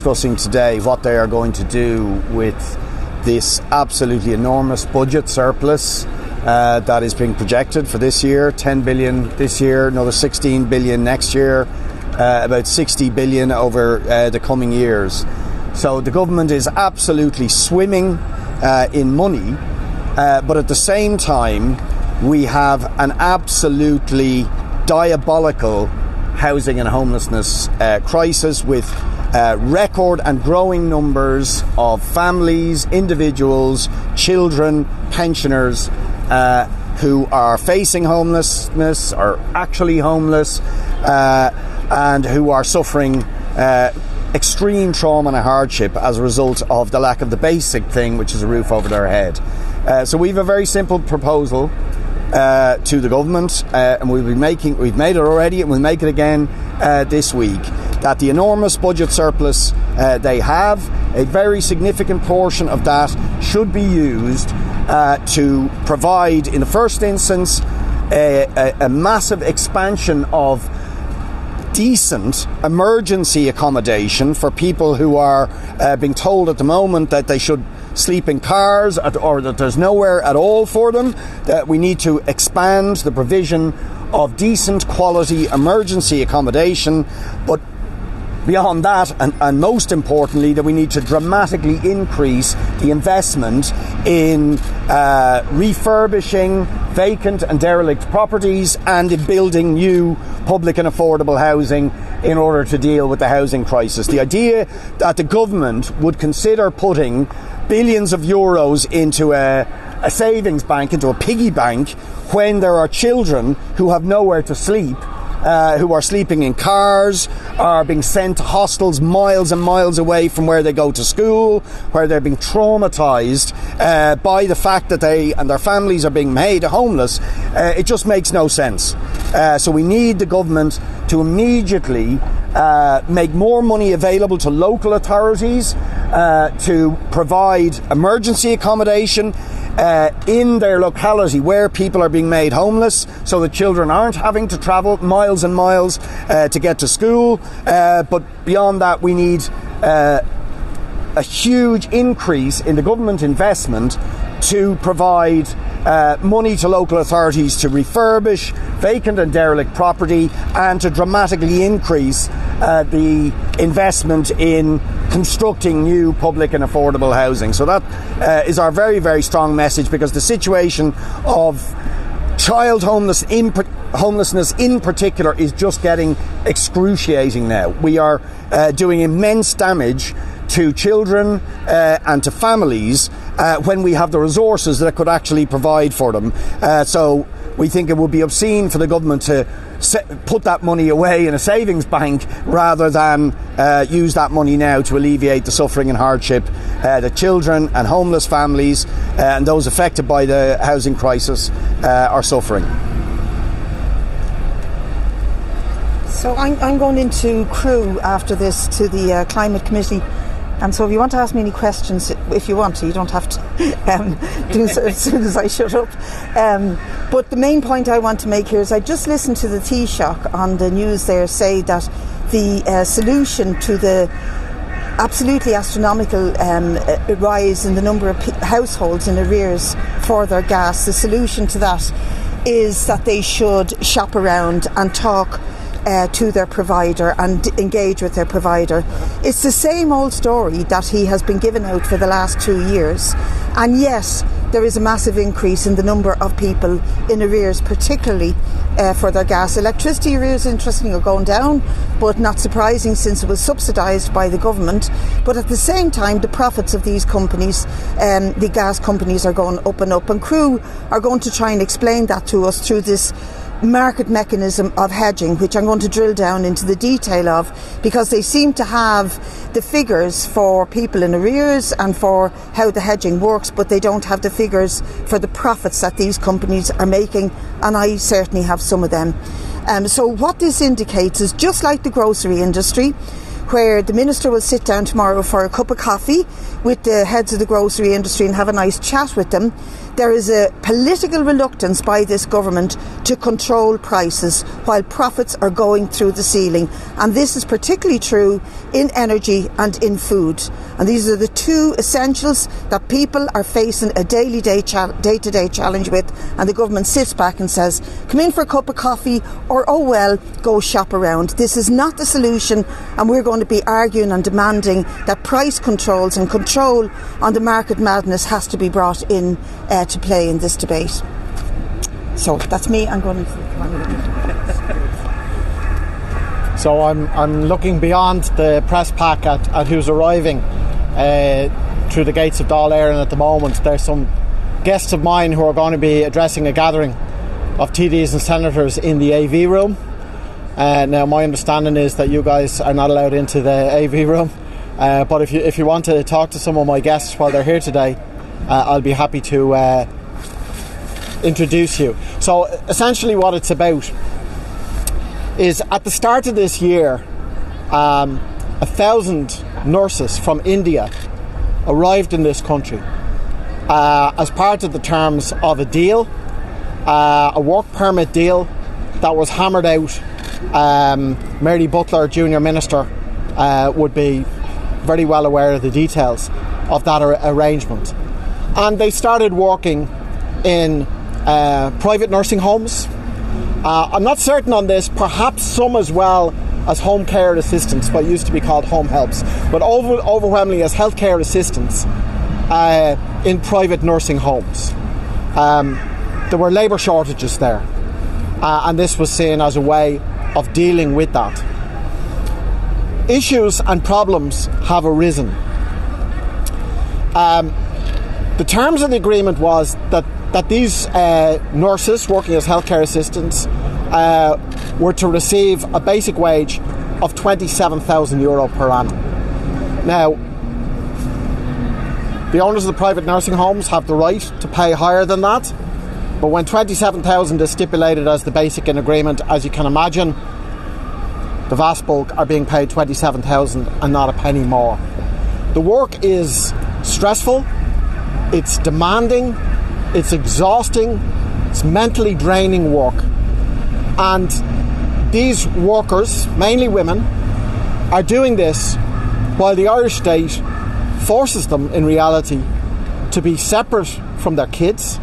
Discussing today what they are going to do with this absolutely enormous budget surplus that is being projected for this year. 10 billion this year, another 16 billion next year, about 60 billion over the coming years. So the government is absolutely swimming in money, but at the same time we have an absolutely diabolical housing and homelessness crisis with record and growing numbers of families, individuals, children, pensioners who are facing homelessness, are actually homeless, and who are suffering extreme trauma and hardship as a result of the lack of the basic thing, which is a roof over their head. So we have a very simple proposal to the government, and we've made it already, and we'll make it again this week, that the enormous budget surplus they have, a very significant portion of that should be used to provide, in the first instance, a massive expansion of decent emergency accommodation for people who are being told at the moment that they should sleep in cars or that there's nowhere at all for them. That we need to expand the provision of decent quality emergency accommodation, but beyond that, and most importantly, that we need to dramatically increase the investment in refurbishing vacant and derelict properties and in building new public and affordable housing in order to deal with the housing crisis. The idea that the government would consider putting billions of euros into a savings bank, into a piggy bank, when there are children who have nowhere to sleep, who are sleeping in cars, are being sent to hostels miles and miles away from where they go to school, where they're being traumatised by the fact that they and their families are being made homeless. It just makes no sense. So we need the government to immediately make more money available to local authorities to provide emergency accommodation in their locality where people are being made homeless, so that children aren't having to travel miles and miles to get to school. But beyond that, we need a huge increase in the government investment to provide money to local authorities to refurbish vacant and derelict property, and to dramatically increase the investment in constructing new public and affordable housing. So that is our very, very strong message, because the situation of child homelessness in particular is just getting excruciating now. We are doing immense damage to children and to families when we have the resources that could actually provide for them. So we think it would be obscene for the government to put that money away in a savings bank rather than use that money now to alleviate the suffering and hardship that children and homeless families and those affected by the housing crisis are suffering. So I'm going into Crewe after this to the Climate Committee. And so if you want to ask me any questions, if you want to, you don't have to do so as soon as I shut up. But the main point I want to make here is I just listened to the Taoiseach on the news there say that the solution to the absolutely astronomical rise in the number of households in arrears for their gas, the solution to that is that they should shop around and talk to their provider and engage with their provider. It's the same old story that he has been giving out for the last 2 years, and yes, there is a massive increase in the number of people in arrears, particularly for their gas. Electricity arrears, interestingly, are going down, but not surprising since it was subsidised by the government. But at the same time, the profits of these companies, the gas companies, are going up and up, and Crewe are going to try and explain that to us through this market mechanism of hedging, which I'm going to drill down into the detail of, because they seem to have the figures for people in arrears and for how the hedging works, but they don't have the figures for the profits that these companies are making, and I certainly have some of them. So what this indicates is, just like the grocery industry, where the Minister will sit down tomorrow for a cup of coffee with the heads of the grocery industry and have a nice chat with them. There is a political reluctance by this government to control prices while profits are going through the ceiling. And this is particularly true in energy and in food. And these are the two essentials that people are facing a day-to-day challenge with. And the government sits back and says, come in for a cup of coffee, or oh well, go shop around. This is not the solution, and we're going to be arguing and demanding that price controls and control on the market madness has to be brought in to play in this debate. So that's me. I'm going to... So I'm looking beyond the press pack at who's arriving through the gates of Dáil Éireann at the moment. There's some guests of mine who are going to be addressing a gathering of TDs and senators in the AV room. Now my understanding is that you guys are not allowed into the AV room, but if you want to talk to some of my guests while they're here today, I'll be happy to introduce you. So essentially what it's about is, at the start of this year, 1,000 nurses from India arrived in this country as part of the terms of a deal, a work permit deal that was hammered out. Mary Butler, Junior Minister, would be very well aware of the details of that arrangement. And they started working in private nursing homes. I'm not certain on this, perhaps some as well as home care assistants, what used to be called home helps, but overwhelmingly as healthcare assistants in private nursing homes. There were labour shortages there, and this was seen as a way of dealing with that. Issues and problems have arisen. The terms of the agreement was that these nurses working as healthcare assistants were to receive a basic wage of €27,000 per annum. Now, the owners of the private nursing homes have the right to pay higher than that, but when 27,000 is stipulated as the basic in agreement, as you can imagine, the vast bulk are being paid 27,000 and not a penny more. The work is stressful, it's demanding, it's exhausting, it's mentally draining work. And these workers, mainly women, are doing this while the Irish state forces them, in reality, to be separate from their kids,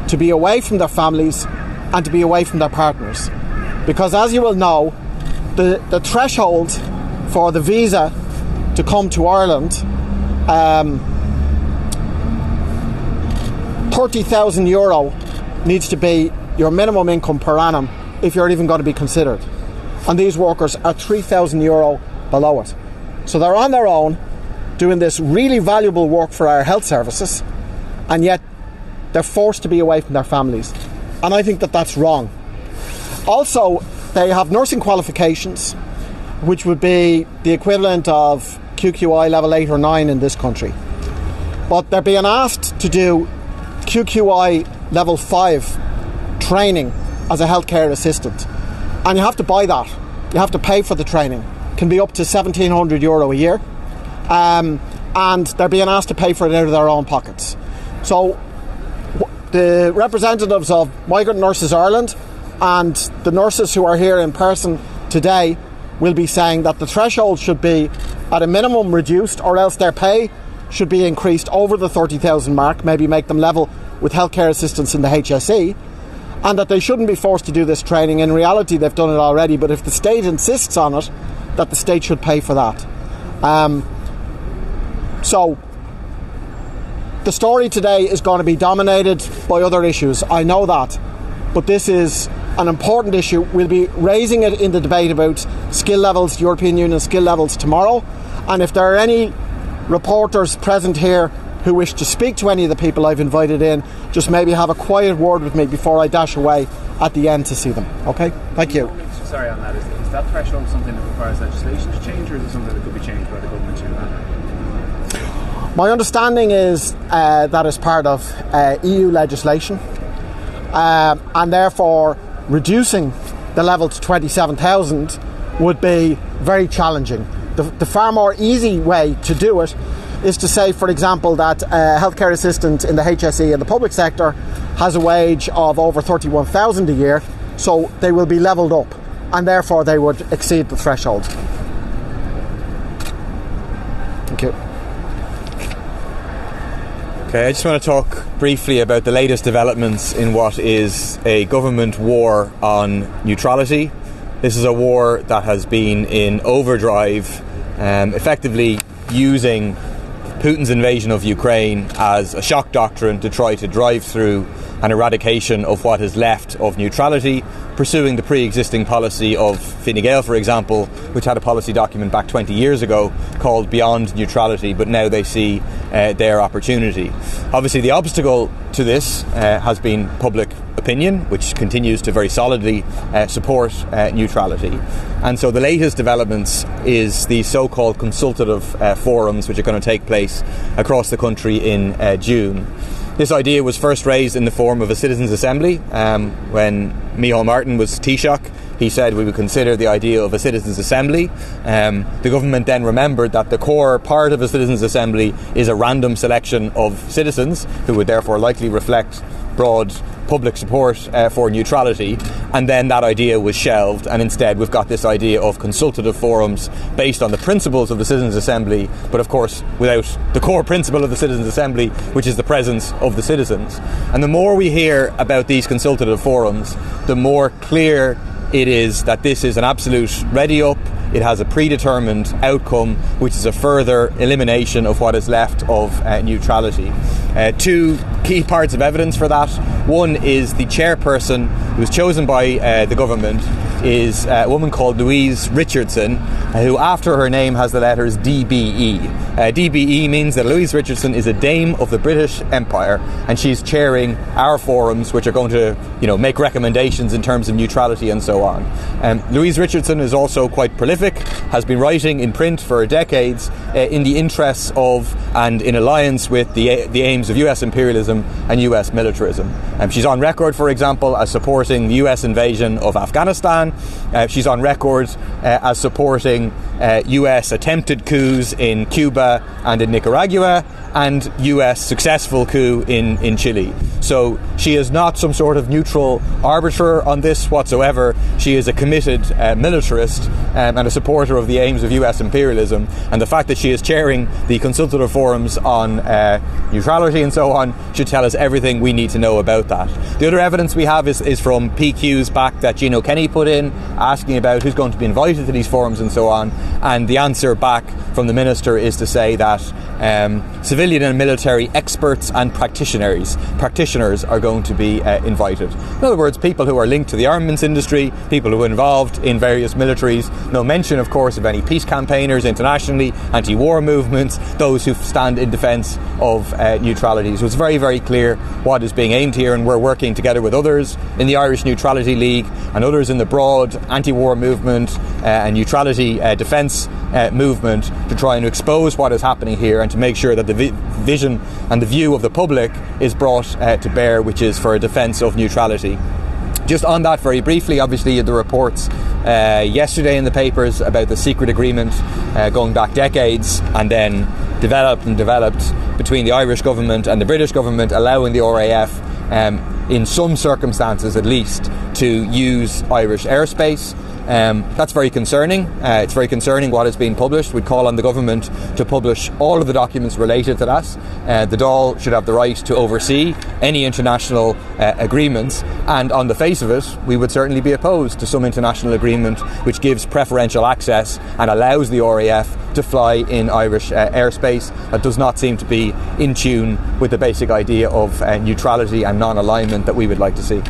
to be away from their families, and to be away from their partners. Because, as you will know, the threshold for the visa to come to Ireland, €30,000 needs to be your minimum income per annum if you're even going to be considered. And these workers are €3,000 below it. So they're on their own doing this really valuable work for our health services, and yet they're forced to be away from their families. And I think that that's wrong. Also, they have nursing qualifications, which would be the equivalent of QQI level 8 or 9 in this country. But they're being asked to do QQI level 5 training as a healthcare assistant. And you have to buy that. You have to pay for the training. It can be up to €1,700 a year. And they're being asked to pay for it out of their own pockets. So the representatives of Migrant Nurses Ireland and the nurses who are here in person today will be saying that the threshold should be at a minimum reduced, or else their pay should be increased over the 30,000 mark, maybe make them level with healthcare assistants in the HSE, and that they shouldn't be forced to do this training. In reality, they've done it already, but if the state insists on it, that the state should pay for that. So the story today is going to be dominated by other issues. I know that, but this is an important issue. We'll be raising it in the debate about skill levels, European Union skill levels, tomorrow. And if there are any reporters present here who wish to speak to any of the people I've invited in, just maybe have a quiet word with me before I dash away at the end to see them. Okay? Thank you. Sorry on that. Is that threshold something that requires legislation to change, or is it something that could be changed by the government through that? My understanding is that is part of EU legislation, and therefore reducing the level to 27,000 would be very challenging. The far more easy way to do it is to say, for example, that a healthcare assistant in the HSE in the public sector has a wage of over 31,000 a year, so they will be levelled up, and therefore they would exceed the threshold. Thank you. Okay, I just want to talk briefly about the latest developments in what is a government war on neutrality. This is a war that has been in overdrive, effectively using Putin's invasion of Ukraine as a shock doctrine to try to drive through an eradication of what is left of neutrality, pursuing the pre-existing policy of Fine Gael, for example, which had a policy document back 20 years ago called Beyond Neutrality, but now they see their opportunity. Obviously, the obstacle to this has been public opinion, which continues to very solidly support neutrality. And so the latest developments is the so-called consultative forums, which are going to take place across the country in June. This idea was first raised in the form of a citizens' assembly. When Micheál Martin was Taoiseach, he said we would consider the idea of a citizens' assembly. The government then remembered that the core part of a citizens' assembly is a random selection of citizens who would therefore likely reflect broad public support for neutrality, and then that idea was shelved, and instead we've got this idea of consultative forums based on the principles of the Citizens' Assembly, but of course without the core principle of the Citizens' Assembly, which is the presence of the citizens. And the more we hear about these consultative forums, the more clear it is that this is an absolute ready-up. It has a predetermined outcome, which is a further elimination of what is left of neutrality. Two key parts of evidence for that. One is the chairperson who was chosen by the government is a woman called Louise Richardson, who after her name has the letters DBE. DBE means that Louise Richardson is a Dame of the British Empire, and she's chairing our forums, which are going to, make recommendations in terms of neutrality and so on. Louise Richardson is also quite prolific, has been writing in print for decades in the interests of and in alliance with the aims of US imperialism and US militarism. She's on record, for example, as supporting the US invasion of Afghanistan. She's on record as supporting US attempted coups in Cuba and in Nicaragua, and US successful coup in Chile. So she is not some sort of neutral arbiter on this whatsoever. She is a committed militarist and a supporter of the aims of US imperialism, and the fact that she is chairing the consultative forums on neutrality and so on should tell us everything we need to know about that. The other evidence we have is from PQs back that Gino Kenny put in, asking about who's going to be invited to these forums and so on, and the answer back from the minister is to say that civilian and military experts and practitioners are going to be invited. In other words, people who are linked to the armaments industry, people who are involved in various militaries. No mention, of course, of any peace campaigners internationally, anti-war movements, those who stand in defence of neutrality. So it's very, very clear what is being aimed here, and we're working together with others in the Irish Neutrality League and others in the broad anti-war movement and neutrality defence movement to try and expose what is happening here and to make sure that the vision and the view of the public is brought to bear, which is for a defence of neutrality. Just on that very briefly, obviously the reports yesterday in the papers about the secret agreement going back decades and then developed between the Irish government and the British government, allowing the RAF in some circumstances at least to use Irish airspace. That's very concerning. It's very concerning what is being published. We'd call on the government to publish all of the documents related to that. The Dáil should have the right to oversee any international agreements, and on the face of it, we would certainly be opposed to some international agreement which gives preferential access and allows the RAF to fly in Irish airspace. That does not seem to be in tune with the basic idea of neutrality and non-alignment that we would like to see.